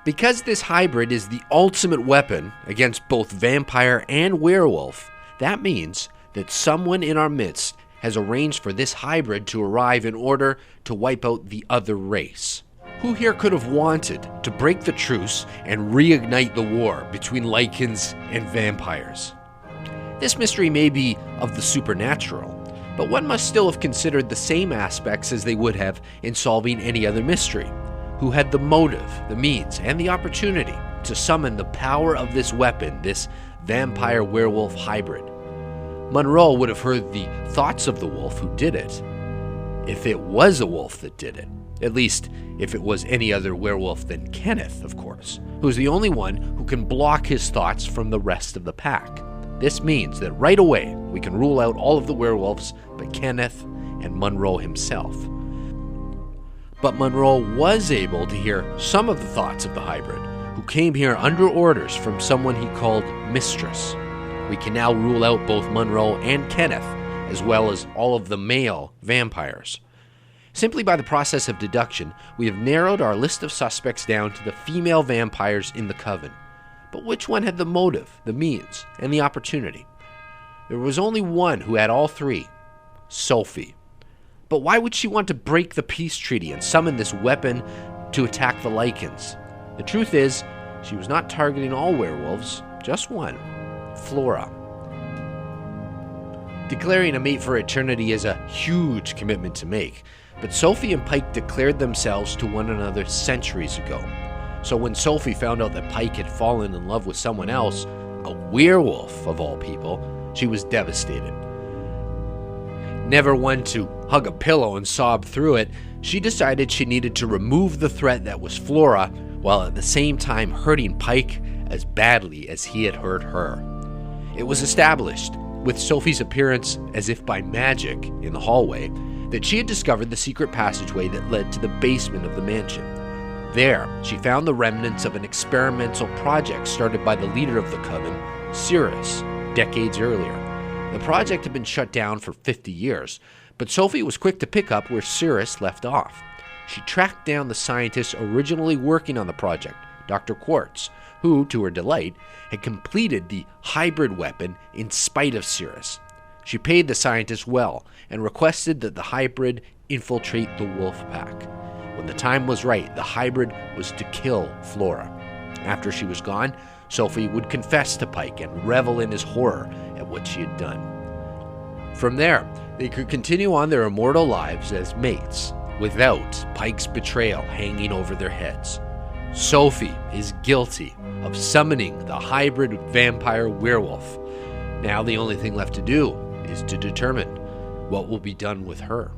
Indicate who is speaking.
Speaker 1: Because this hybrid is the ultimate weapon against both vampire and werewolf, that means that someone in our midst has arranged for this hybrid to arrive in order to wipe out the other race. Who here could have wanted to break the truce and reignite the war between lycans and vampires? This mystery may be of the supernatural, but one must still have considered the same aspects as they would have in solving any other mystery. Who had the motive, the means, and the opportunity to summon the power of this weapon, this vampire-werewolf hybrid? Monroe would have heard the thoughts of the wolf who did it, if it was a wolf that did it. At least, if it was any other werewolf than Kenneth, of course, who's the only one who can block his thoughts from the rest of the pack. This means that right away, we can rule out all of the werewolves but Kenneth and Monroe himself. But Monroe was able to hear some of the thoughts of the hybrid, who came here under orders from someone he called Mistress. We can now rule out both Monroe and Kenneth, as well as all of the male vampires. Simply by the process of deduction, we have narrowed our list of suspects down to the female vampires in the coven. But which one had the motive, the means, and the opportunity? There was only one who had all three: Sophie. But why would she want to break the peace treaty and summon this weapon to attack the Lycans? The truth is, she was not targeting all werewolves, just one: Flora. Declaring a mate for eternity is a huge commitment to make, but Sophie and Pike declared themselves to one another centuries ago. So when Sophie found out that Pike had fallen in love with someone else, a werewolf of all people, she was devastated. Never one to hug a pillow and sob through it, she decided she needed to remove the threat that was Flora, while at the same time hurting Pike as badly as he had hurt her. It was established, with Sophie's appearance as if by magic in the hallway, that she had discovered the secret passageway that led to the basement of the mansion. There, she found the remnants of an experimental project started by the leader of the coven, Cirrus, decades earlier. The project had been shut down for 50 years, but Sophie was quick to pick up where Cirrus left off. She tracked down the scientist originally working on the project, Dr. Quartz, who, to her delight, had completed the hybrid weapon in spite of Cirrus. She paid the scientist well and requested that the hybrid infiltrate the wolf pack. When the time was right, the hybrid was to kill Flora. After she was gone, Sophie would confess to Pike and revel in his horror at what she had done. From there, they could continue on their immortal lives as mates, without Pike's betrayal hanging over their heads. Sophie is guilty of summoning the hybrid vampire werewolf. Now the only thing left to do is to determine what will be done with her.